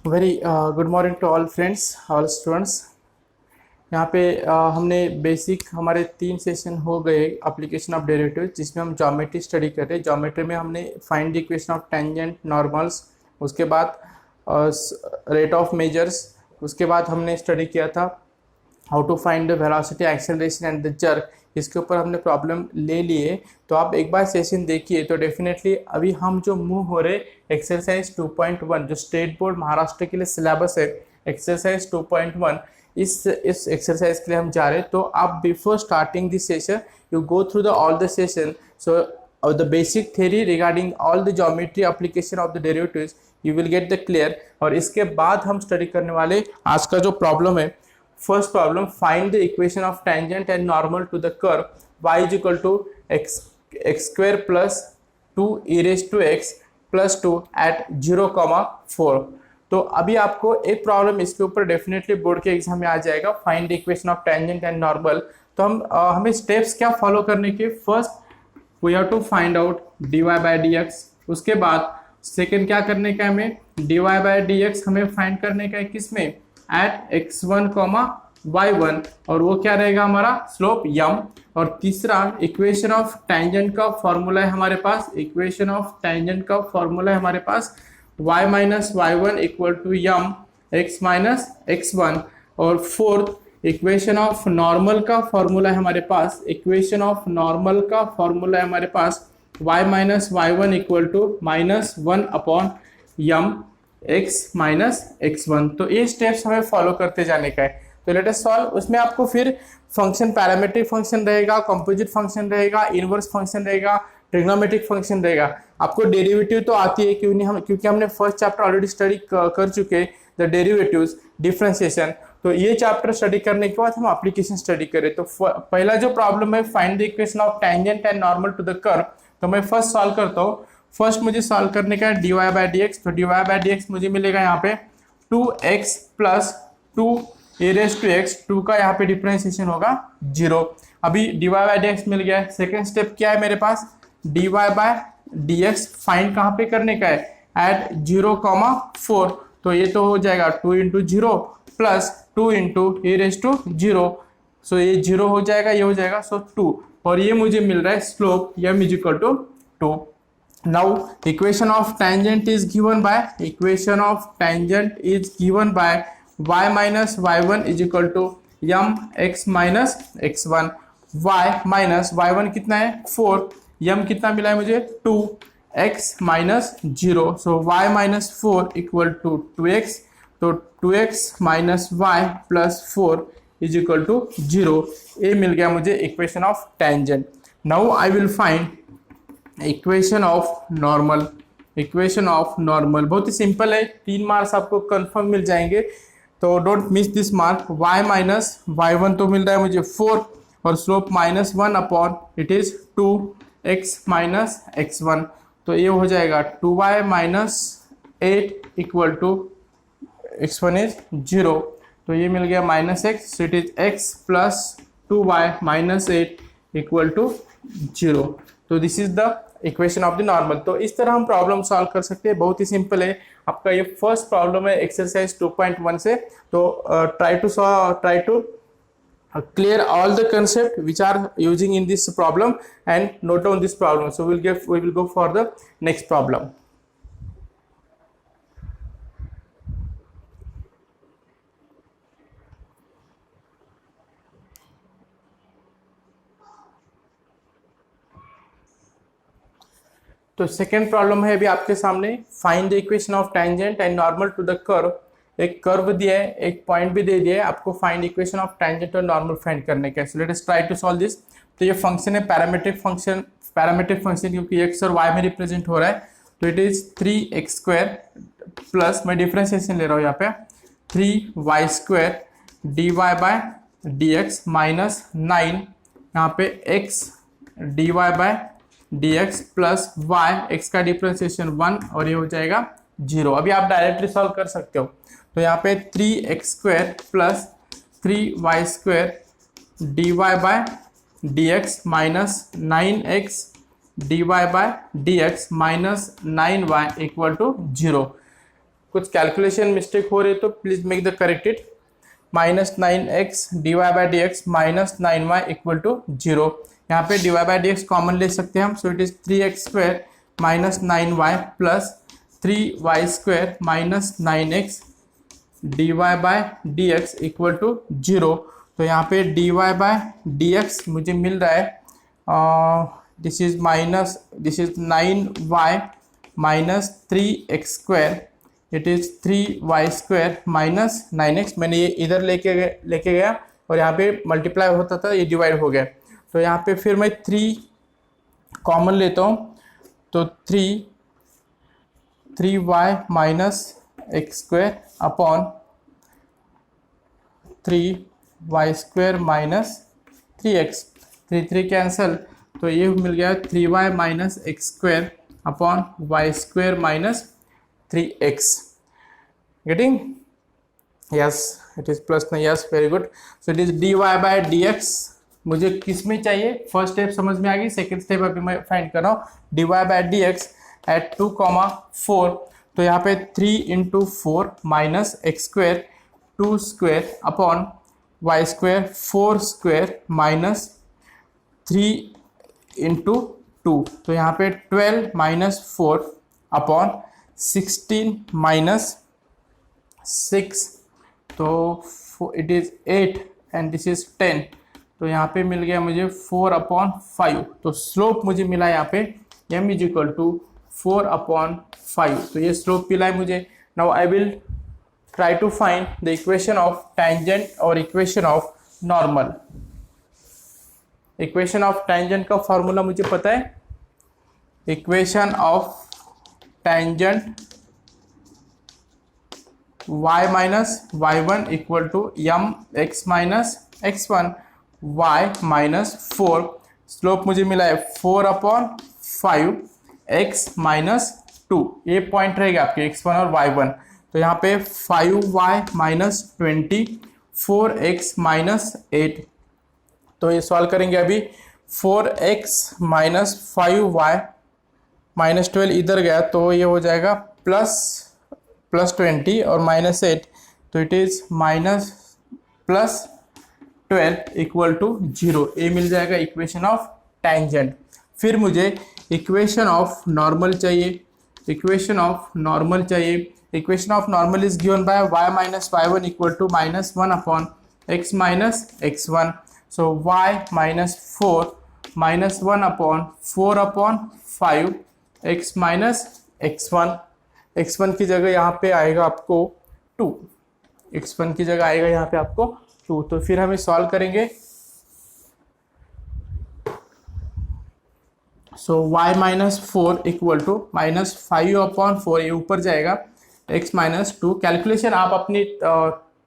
Very good morning to all friends, all students. यहाँ पे हमने बेसिक हमारे 3 सेशन हो गए एप्लीकेशन ऑफ डेरिवेटिव, जिसमें हम ज्योमेट्री स्टडी कर रहे हैं। ज्योमेट्री में हमने find the equation of tangent, normals, उसके बाद रेट ऑफ मेजर्स, उसके बाद हमने स्टडी किया था how to find the velocity, acceleration and the jerk. इसके ऊपर हमने प्रॉब्लम ले लिए। तो आप एक बार सेशन देखिए तो डेफिनेटली अभी हम जो मूव हो रहे एक्सरसाइज 2.1 जो स्टेट बोर्ड महाराष्ट्र के लिए सिलेबस है, एक्सरसाइज 2.1, इस एक्सरसाइज के लिए हम जा रहे हैं। तो आप before starting this session you go through the all the session, so the basic theory regarding all the geometry application of the derivatives you will get the clear. और इसके बाद हम स्टडी करने वाले आज का जो प्रॉब्लम है, first problem, find the equation of tangent and normal to the curve y is equal to x square plus 2 e raised to x plus 2 at 0,4। तो अभी आपको एक प्रॉब्लम इसके ऊपर डेफिनेटली बोर्ड के एग्जाम में आ जाएगा, find the equation of tangent and normal. तो हमें स्टेप्स क्या फॉलो करने के, first we have to find out dy by dx। उसके बाद सेकेंड क्या करने का है, हमें dy बाय dx हमें फाइंड करने का है किसमें, एट x1, y1, और वो क्या रहेगा हमारा स्लोप m। और तीसरा इक्वेशन ऑफ टेंजेंट का फॉर्मूला है हमारे पास, इक्वेशन ऑफ टेंजेंट का फॉर्मूला है हमारे पास y minus y1 equal to m x minus x1। और फोर्थ इक्वेशन ऑफ नॉर्मल का फॉर्मूला है हमारे पास, इक्वेशन ऑफ नॉर्मल का फॉर्मूला है हमारे पास y minus y1 equal to minus 1 upon m x minus x1। तो ये स्टेप्स हमें फॉलो करते जाने का है। तो लेट अस सॉल्व। उसमें आपको फिर फंक्शन, पैरामीट्रिक फंक्शन रहेगा, कंपोजिट फंक्शन रहेगा, इनवर्स फंक्शन रहेगा, ट्रिग्नोमेट्रिक फंक्शन रहेगा। आपको डेरिवेटिव तो आती है क्योंकि हमने फर्स्ट चैप्टर ऑलरेडी स्टडी कर चुके, द डेरिवेटिव्स, डिफरेंशिएशन। तो ये चैप्टर स्टडी करने के बाद हम एप्लीकेशन स्टडी करें। तो पहला जो प्रॉब्लम है, find the equation of tangent and normal to the curve. तो मैं फर्स्ट सॉल्व करता हूँ। फर्स्ट मुझे सॉल्व करने का है dy बाय dx। तो dy बाय dx मुझे मिलेगा यहाँ पे 2x plus 2 a raise to X, 2 का यहाँ पे डिफरेंशिएशन होगा 0। अभी dy बाय dx मिल गया है। सेकेंड स्टेप क्या है मेरे पास, dy बाय dx फाइंड कहाँ पे करने का है, एट 0,4। तो ये तो हो जाएगा 2 into 0 plus 2 into a raise to 0। So ये 0 हो जाएगा, ये हो जाएगा, सो 2। और ये मुझे मिल रहा है slope m is equal to 2। Now equation of tangent is given by y minus y1 is equal to m x minus x1। y minus y1 कितना है 4, m कितना मिला है मुझे 2, x minus 0। so y minus 4 equal to 2x। तो 2x minus y plus 4 is equal to 0। ये मिल गया मुझे equation of tangent. Now I will find equation of normal. Equation of normal बहुत ही सिंपल है, 3 मार्क्स आपको कंफर्म मिल जाएंगे, तो don't miss this mark. y minus y1 तो मिल रहा है मुझे 4 और slope minus 1 upon it is 2x minus x1। तो ये हो जाएगा 2y minus 8 equal to x1 is 0। तो ये मिल गया minus x, so it is x plus 2y minus 8 equal to 0। तो this is the equation of the normal. तो इस तरह हम प्रॉब्लम सॉल्व कर सकते हैं, बहुत ही सिंपल है। आपका ये फर्स्ट प्रॉब्लम है एक्सरसाइज 2.1 से। तो try to clear all the concept which are using in this problem and note down this problem. So we will go for the next problem. तो सेकेंड प्रॉब्लम है अभी आपके सामने, find the equation of tangent and normal to the curve. एक curve दिया है, एक point भी दे दिया है, आपको फाइंड इक्वेशन ऑफ टेंजेंट और नॉर्मल फाइंड करने का है। So let us try to solve this. तो ये फंक्शन है पैरामीट्रिक फंक्शन क्योंकि x और y में रिप्रेजेंट हो रहा है। तो it is 3x square plus, मैं डिफरेंशिएशन ले रहा हूँ यहाँ पे, 3y square dy by dx minus 9 यहाँ पे x dy by dx plus y, x का डिफरेंशिएशन 1 और ये हो जाएगा 0। अभी आप डायरेक्टली सॉल्व कर सकते हो। तो यहाँ पे 3x square plus 3y square dy by dx minus 9x dy by dx minus 9y equal to 0। कुछ कैलकुलेशन मिस्टेक हो रही है तो please make the corrected. -9x dy by D X minus 9y equal to 0। यहाँ पे dy by D X common ले सकते हैं हम, so it is 3x square minus 9y plus 3y square minus 9x dy by D X equal to 0। तो यहाँ पे dy by D x मुझे मिल रहा है this is 9y minus 3x square, it is 3y square minus 9x। मैंने ये इधर लेके गया और यहाँ पे मल्टीप्लाई होता था, ये डिवाइड हो गया। तो यहाँ पे फिर मैं 3 कॉमन लेता हूँ, तो 3y minus x square upon 3y square minus 3x, 3 cancel, तो ये मिल गया 3y minus x square upon Y square minus 3x। Getting? Yes, it is plus ना, yes, very good. So it is dy by D x मुझे किस में चाहिए, first step समझ में आ गई, सेकेंड स्टेप अभी मैं फाइंड कर रहा हूँ। dy by D X at 2,4, तो यहाँ पे 3 into 4 minus x square 2 square upon Y square 4 square minus 3 into 2, तो यहाँ पे 12 माइनस 4 अपॉन 16 माइनस 6, तो it is 8 and this is 10, तो यहाँ पे मिल गया मुझे 4 अपॉन 5। तो स्लोप मुझे मिला यहाँ पे m is equal to 4 upon 5, तो ये स्लोप मिला है मुझे। Now I will try to find the equation of tangent और equation of normal. Equation of tangent का फॉर्मूला मुझे पता है, equation of tangent y minus y1 equal to m x minus x1 y minus 4, slope मुझे मिला है 4 upon 5 x minus 2, ये point रहेगा आपके x1 और y1। तो यहाँ पे 5y माइनस 20 4x माइनस 8, तो ये सॉल्व करेंगे अभी। 4x माइनस 5y माइनस 12 इधर गया तो ये हो जाएगा प्लस 20 और माइनस 8, तो it is minus plus 12 equal to 0। ये मिल जाएगा इक्वेशन ऑफ टेंजेंट। फिर मुझे इक्वेशन ऑफ नॉर्मल चाहिए, इक्वेशन ऑफ नॉर्मल चाहिए। Equation of normal is given by y minus y1 equal to minus 1 upon x minus x1, so y minus 4 minus 1 upon 4 upon 5 x minus x1, x1 की जगह यहाँ पे आएगा आपको 2, x1 की जगह आएगा यहाँ पे आपको 2। तो फिर हम सॉल्व करेंगे, so y minus 4 equal to minus 5 upon 4, ये ऊपर जाएगा x माइनस 2। कैलकुलेशन आप अपनी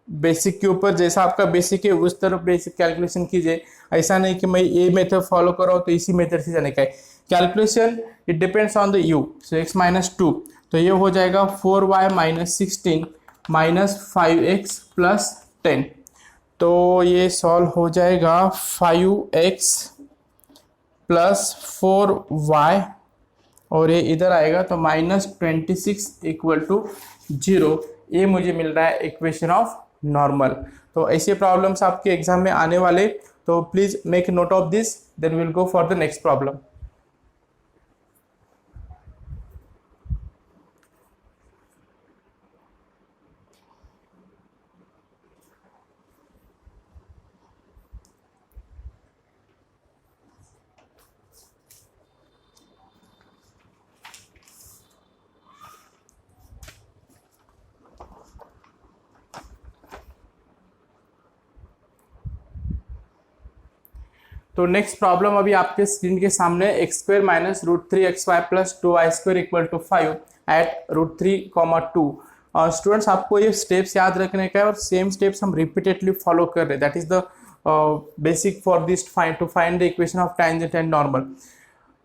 बेसिक के ऊपर, जैसा आपका बेसिक है उस तरफ बेसिक कैलकुलेशन कीजिए, ऐसा नहीं कि मैं ये मेथड फॉलो कर रहा हूँ तो इसी मेथड से जाने का है। Calculation it depends on the u, so x minus 2, तो ये हो जाएगा 4y minus 16 minus 5x plus 10, तो ये सॉल्व हो जाएगा 5x प्लस 4y और ये इधर आएगा तो माइनस 26 इक्वल टू 0। ये मुझे मिल रहा है इक्वेशन ऑफ नॉर्मल। तो ऐसे प्रॉब्लम्स आपके एग्जाम में आने वाले, तो please make note of this, then will go for the next problem. तो नेक्स्ट प्रॉब्लम अभी आपके स्क्रीन के सामने, X square minus √3xy plus 2y square equal to 5 at √3, 2। Students आपको ये स्टेप्स याद रखने का है और सेम स्टेप्स हम रिपीटेडली फॉलो कर रहे हैं, that is the basic for this to find the equation of tangent and normal.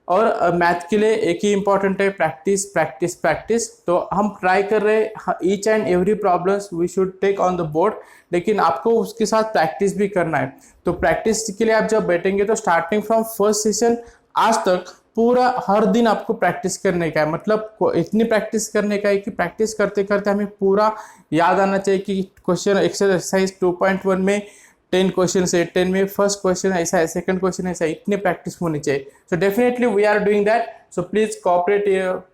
और मैथ के लिए एक ही इंपॉर्टेंट है, प्रैक्टिस प्रैक्टिस प्रैक्टिस। तो हम ट्राई कर रहे हैं each and every problems we should take on the board, लेकिन आपको उसके साथ प्रैक्टिस भी करना है। तो प्रैक्टिस के लिए आप जब बैठेंगे तो स्टार्टिंग फ्रॉम फर्स्ट सेशन आज तक पूरा हर दिन आपको प्रैक्टिस करने का है, मतलब इतनी प्रैक्टिस करने का है कि प्रैक्टिस करते करते हमें पूरा याद आना चाहिए कि क्वेश्चन एक्सरसाइज 2.1 में 10 क्वेश्चन है, 10 में फर्स्ट क्वेश्चन ऐसा है, सेकंड क्वेश्चन ऐसा है, इतनी प्रैक्टिस होनी चाहिए. So definitely we are doing that. So please cooperate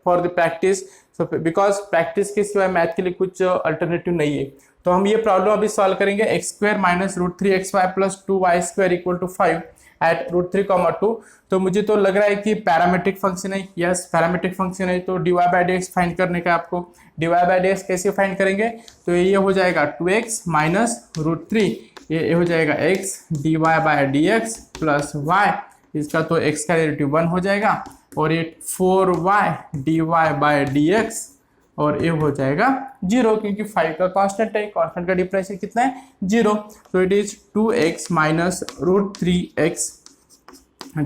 for the practice. So because practice के सिवाय मैथ के लिए कुछ अल्टरनेटिव नहीं है. तो हम ये प्रॉब्लम अभी सॉल्व करेंगे. X square minus root 3xy plus 2y square equal to 5 at root 3, 2. तो मुझे तो लग रहा है कि पैरामीट्रिक फंक्शन है. यस, पैरामीट्रिक फंक्शन है. तो dy by D x find करने का आपको. dy बाई डी एक्स कैसे फाइंड करेंगे? तो ये हो जाएगा 2x माइनस रूट 3, ये हो जाएगा x dy by D X plus y, इसका तो x का डेरिवेटिव 1 हो जाएगा, और ये 4y dy by D x, और ये हो जाएगा 0 क्योंकि 5 का कांस्टेंट है. कांस्टेंट का डिफरेंशियल कितना है? 0. तो it is 2x minus root 3x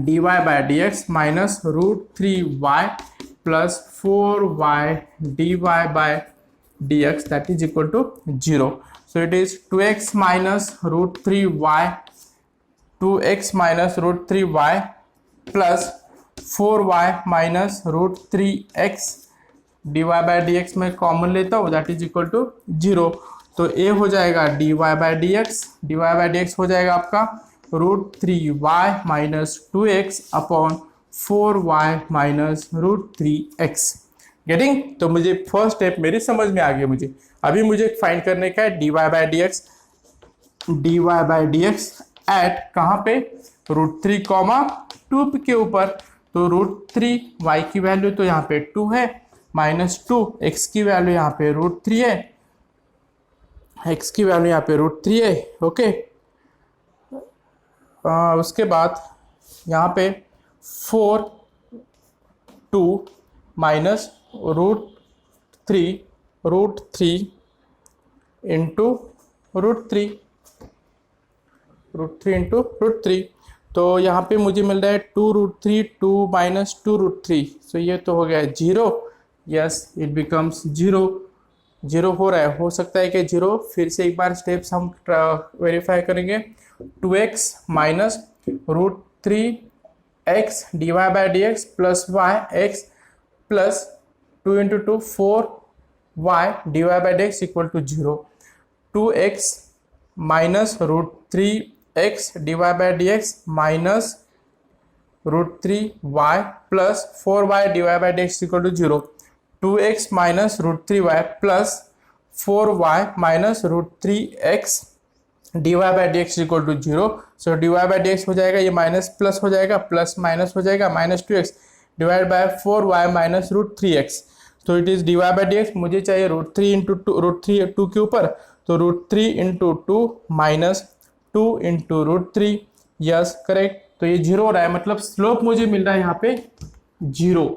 dy by D X minus root 3y plus 4y dy by D X that is equal to 0. So it is 2x minus root 3y 2x minus root 3y plus 4y minus root 3x dy by D X में common लेता हूँ that is equal to 0. तो ए हो जाएगा dy by D X, dy by D X हो जाएगा आपका root 3y minus 2x upon 4y minus root 3x. Getting? तो मुझे फर्स्ट स्टेप मेरी समझ में आ गया. मुझे अभी फाइंड करने का है dy by D X, dy by D X at कहाँ पे? रूट 3 कॉमा 2 के ऊपर. तो रूट 3 y की वैल्यू तो यहाँ पे 2 है, माइनस 2 x की वैल्यू यहाँ पे रूट 3 है, x की वैल्यू यहाँ पे रूट 3 है. ओके, उसके बाद यहाँ पे 4 2 minus root 3 into root 3 into root 3. तो यहाँ पे मुझे मिल रहा है 2 रूट 3 2 माइनस 2 रूट 3. सो ये तो हो गया 0. यस, इट बिकम्स 0 हो रहा है. हो सकता है कि 0. फिर से एक बार स्टेप्स हम वेरीफाई करेंगे. 2x minus root 3x dy by D X plus y x plus 2 into 2 4y dy by D X equal to 0. 2x minus root 3x dy by D X minus root 3y plus 4y dy by D X equal to 0. 2x minus root 3y plus 4y minus root 3x dy by D X equal to 0. So dy by D X हो जाएगा, ये minus plus हो जाएगा, plus minus हो जाएगा, minus 2x divide by 4y minus root 3x. तो it is dy by D x. मुझे चाहिए रूट 3 इंटू 2, रूट 3 2 के ऊपर, तो root 3 into 2 minus 2 into root 3. Yes, correct. तो ये 0 हो रहा है, मतलब स्लोप मुझे मिल रहा है यहाँ पे 0.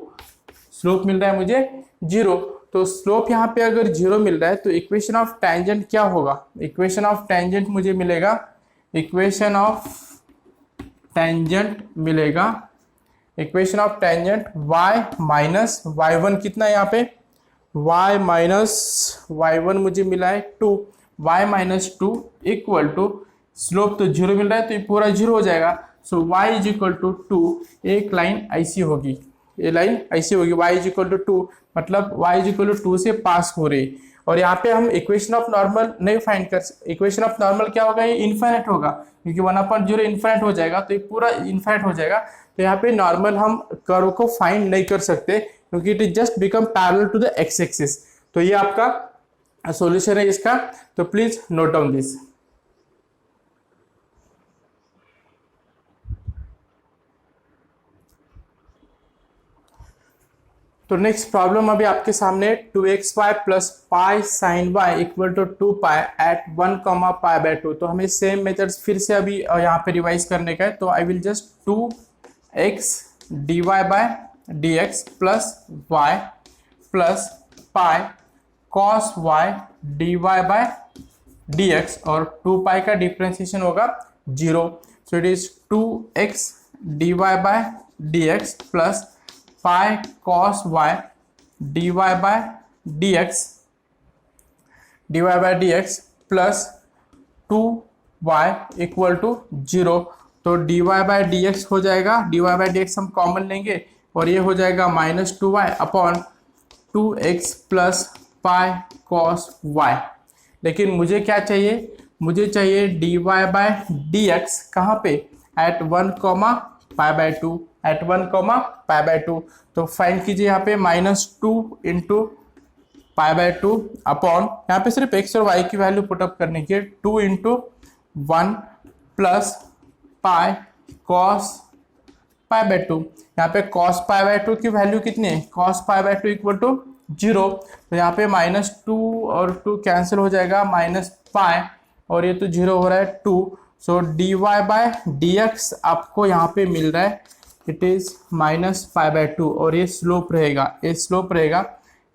स्लोप मिल रहा है मुझे 0. तो स्लोप यहाँ पे अगर 0 मिल रहा है तो इक्वेशन ऑफ टेंजेंट क्या होगा? इक्वेशन ऑफ टेंजेंट मुझे मिलेगा, इक्वेशन ऑफ टेंजेंट मिलेगा, equation of tangent y minus y1 कितना है यहाँ पे? y माइनस y1 मुझे मिला है 2. y minus 2 equal to slope तो 0 मिल रहा है तो ये पूरा 0 हो जाएगा. सो y इज इक्वल टू 2. एक लाइन ऐसी होगी, ये लाइन ऐसी होगी, y इज इक्वल टू 2, मतलब y इज इक्वल टू 2 से पास हो रही. और यहाँ पे हम इक्वेशन ऑफ नॉर्मल नहीं फाइंड कर. इक्वेशन ऑफ नॉर्मल क्या होगा? ये इन्फाइनाइट होगा, क्योंकि 1/0 इन्फाइनाइट हो जाएगा, तो ये पूरा इन्फाइनाइट हो जाएगा. तो यहाँ पे नॉर्मल हम कर्व को फाइंड नहीं कर सकते, क्योंकि it is just become parallel to the X axis. तो ये आपका सॉल्यूशन है इसका. तो प्लीज नोट डाउन दिस. तो नेक्स्ट प्रॉब्लम अभी आपके सामने 2xy plus pi sine Y equal to 2 pi at 1 pi by 2. तो हमें सेम मेथड्स फिर से अभी यहाँ पे रिवाइज करने का है. तो I will just 2x dy by dx plus y plus pi cos y dy by dx, और 2 पाई का डिफ्रेंसिएशन होगा 0. So it is 2x dy by dx plus pi cos y dy by dx plus 2y equal to 0. तो dy by dx हो जाएगा, dy by dx हम common लेंगे, और ये हो जाएगा -2y upon 2x plus pi cos y। लेकिन मुझे क्या चाहिए, मुझे चाहिए dy बाय डी एक्स, कहाँ पे, at 1 comma pi by 2, at 1 comma pi by 2। तो फाइंड कीजिए यहाँ पे -2 इंटू पाई बाय 2 अपॉन, यहाँ पे सिर्फ x और y की वैल्यू पुटअप करने की, 2 into 1 plus pi cos pi by 2। यहाँ पे कॉस पाई बाय 2 की वैल्यू कितनी है, cos pi by 2 equal to 0। तो यहाँ पे -2 और 2 कैंसिल हो जाएगा, माइनस पाई और ये तो 0 हो रहा है 2। सो dy बाय डी एक्स आपको यहाँ पे मिल रहा है, इट इज -पाई/2 और ये स्लोप रहेगा, ये स्लोप रहेगा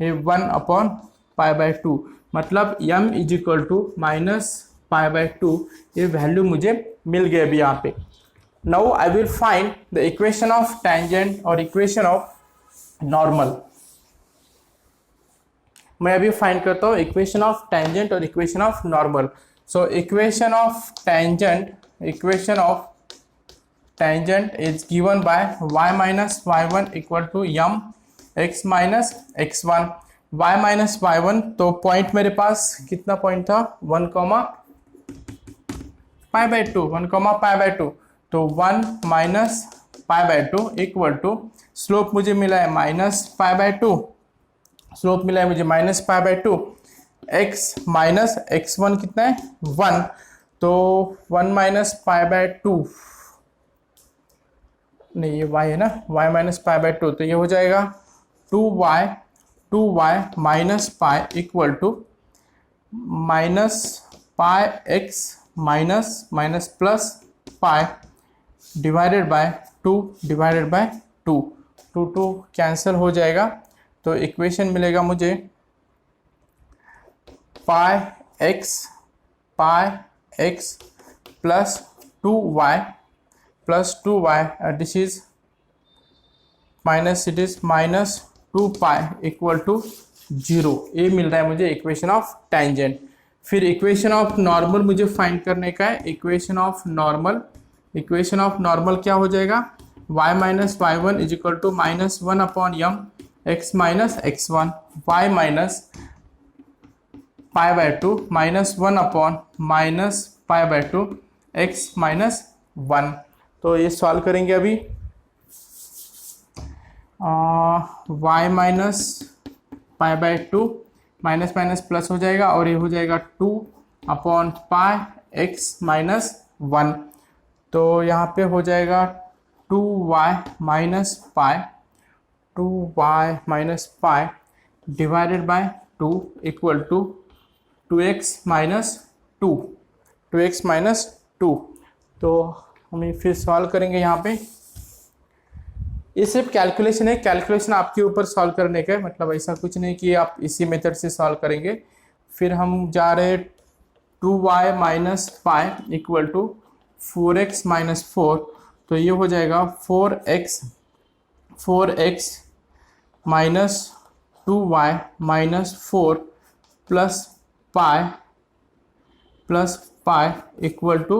ये 1 अपॉन पाई/2, मतलब m इज इक्वल टू -पाई/2। ये वैल्यू मुझे मिल गई अभी यहाँ पे। Now I will find the equation of tangent और इक्वेशन ऑफ नॉर्मल। मैं अभी फाइंड करता हूँ इक्वेशन ऑफ टेंजेंट और equation of normal. So equation of tangent is given by y minus y1 equal to m x minus x1, y minus y1। तो point मेरे पास कितना point था, 1 comma पाई/2, 1 comma पाई/2। तो 1 माइनस पाई/2 इक्वल टू स्लोप मुझे मिला है -पाई/2, slope मिला है मुझे -पाई/2, x माइनस x1 कितना है 1, तो 1 माइनस पाई/2, नहीं ये y है ना, y माइनस पाई/2, तो ये हो जाएगा 2y minus pi equal to minus pi x minus plus pi divided by 2 divided by 2, 2 cancel हो जाएगा। तो इक्वेशन मिलेगा मुझे pi x plus 2y this is minus, it is -2 pi equal to 0। ये मिल रहा है मुझे इक्वेशन ऑफ टेंजेंट। फिर इक्वेशन ऑफ नॉर्मल मुझे फाइंड करने का है। इक्वेशन ऑफ नॉर्मल क्या हो जाएगा, y minus y1 is equal to -1 upon m x minus x1, y minus पाई/2 -1 अपॉन पाई/2 x माइनस 1। तो ये सॉल्व करेंगे अभी, y माइनस पाई/2 माइनस माइनस प्लस हो जाएगा और ये हो जाएगा 2 अपॉन पाई x माइनस 1। तो यहाँ पे हो जाएगा 2y minus pi divided by 2 equal to 2x minus 2। तो हम फिर सॉल्व करेंगे यहाँ पे। ये सिर्फ कैलकुलेशन है, कैलकुलेशन आपके ऊपर सॉल्व करने का है, मतलब ऐसा कुछ नहीं कि आप इसी मेथड से सॉल्व करेंगे। फिर हम जा रहे हैं 2y minus pi equal to 4x minus 4। तो ये हो जाएगा 4x minus 2y minus 4 plus pi equal to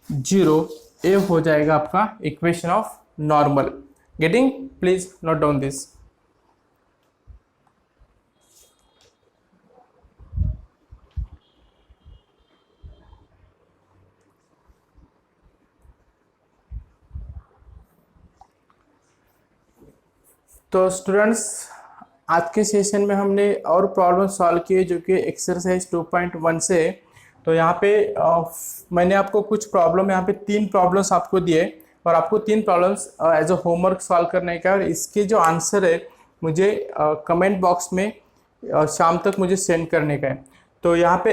0। ये हो जाएगा आपका equation of normal. Getting? Please note down this. तो स्टूडेंट्स, आज के सेशन में हमने और प्रॉब्लम सॉल्व किए जो कि एक्सरसाइज 2.1 से। तो यहाँ पे मैंने आपको कुछ प्रॉब्लम, यहाँ पे 3 प्रॉब्लम्स आपको दिए और आपको 3 problems as a homework solve करने का, और इसके जो आंसर है मुझे कमेंट बॉक्स में शाम तक मुझे सेंड करने का है। तो यहाँ पे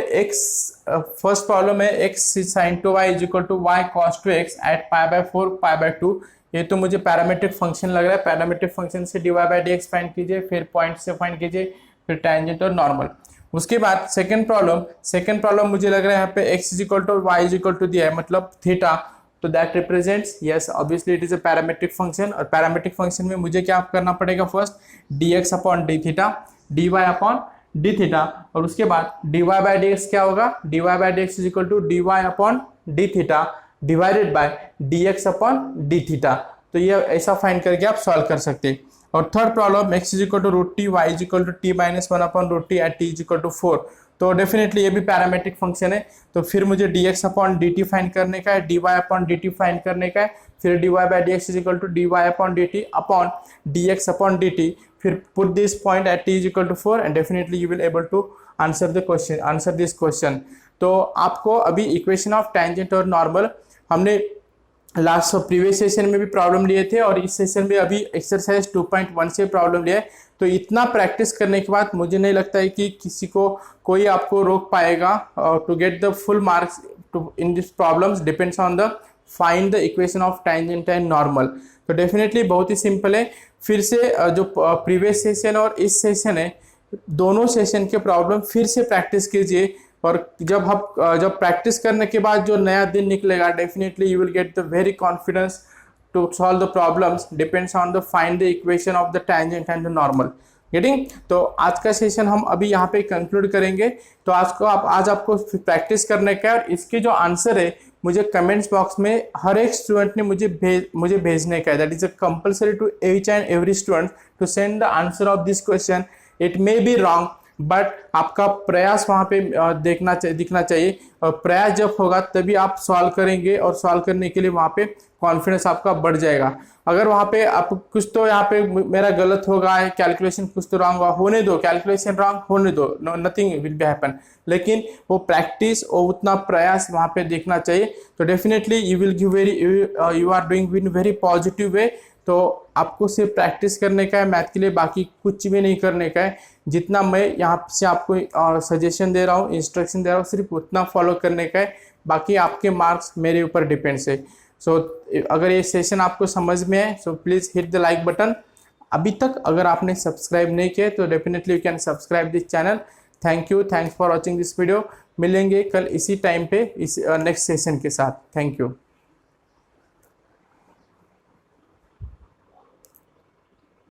फर्स्ट प्रॉब्लम है x sin 2y is equal to y cos 2x at पाई/4 पाई/2। ये तो मुझे पैरामीट्रिक फंक्शन लग रहा है। पैरामीट्रिक फंक्शन से dy by D x find कीजिए, फिर पॉइंट से फाइंड कीजिए, फिर टेंजेंट और नॉर्मल। उसके बाद सेकंड प्रॉब्लम मुझे लग रहा है यहाँ पे x is equal to y is equal to दिया है, मतलब थीटा। तो that represents, yes obviously it is a parametric function, और पैरामीट्रिक फंक्शन में मुझे क्या करना पड़ेगा, first dx upon d theta, dy upon d theta, और उसके बाद dy बाई डी एक्स क्या होगा, dy by D x is equal to dy upon d theta divided by dx upon d theta. तो ये ऐसा फाइंड करके आप सॉल्व कर सकते हैं। और third problem x is equal to root t, y is equal to t minus one upon root t at t is equal to 4। तो डेफिनेटली ये भी पैरामेट्रिक फंक्शन है, तो फिर मुझे dx अपॉन dt फाइंड करने का है, dy अपॉन dt फाइंड करने का है, फिर dy by dx is equal to dy upon dt upon dx upon dt, फिर put this point at t is equal to 4 and definitely you will able to answer the question, answer this question. तो आपको अभी equation of tangent और normal हमने last previous session में भी problem लिए थे और इस सेशन में अभी एक्सरसाइज 2.1 से प्रॉब्लम लिया है। तो इतना प्रैक्टिस करने के बाद मुझे नहीं लगता है कि किसी को कोई आपको रोक पाएगा to get the full marks in this problems depends on the find the equation of tangent and normal. तो डेफिनेटली बहुत ही सिंपल है। फिर से जो प्रीवियस सेशन और इस सेशन है, दोनों सेशन के प्रॉब्लम फिर से प्रैक्टिस कीजिए और जब प्रैक्टिस करने के बाद जो नया दिन निकलेगा, definitely you will get the very confidence to solve the problems depends on the find the equation of the tangent and the normal. Getting? तो आज का सेशन हम अभी यहाँ पे कंक्लूड करेंगे। तो आज आपको प्रैक्टिस करने का है और इसके जो आंसर है मुझे कमेंट्स बॉक्स में हर एक स्टूडेंट ने मुझे भेजने का है। That is a compulsory to each and every student to send the answer of this question. It may be wrong but आपका प्रयास वहाँ पे दिखना चाहिए और प्रयास जब होगा तभी आप सॉल्व करेंगे और सॉल्व करने के लिए वहाँ पे कॉन्फिडेंस आपका बढ़ जाएगा। अगर वहाँ पे आप कुछ तो यहाँ पे मेरा गलत होगा, कैलकुलेशन कुछ तो रॉन्ग होने दो, कैलकुलेशन रॉन्ग होने दो, नथिंग विल बी हैपन, लेकिन वो प्रैक्टिस और उतना प्रयास वहाँ पे देखना चाहिए। तो definitely you will give you are doing in very positive way. तो आपको सिर्फ प्रैक्टिस करने का है मैथ के लिए, बाकी कुछ भी नहीं करने का है। जितना मैं यहाँ से आपको सजेशन दे रहा हूँ, इंस्ट्रक्शन दे रहा हूँ, सिर्फ उतना फॉलो करने का है, बाकी आपके मार्क्स मेरे ऊपर डिपेंड्स है। सो अगर ये सेशन आपको समझ में है so please hit the like button. अभी तक अगर आपने सब्सक्राइब नहीं किया तो definitely you can subscribe this channel. Thank you, thanks for watching this video. मिलेंगे कल इसी टाइम पे इस नेक्स्ट सेशन के साथ। Thank you.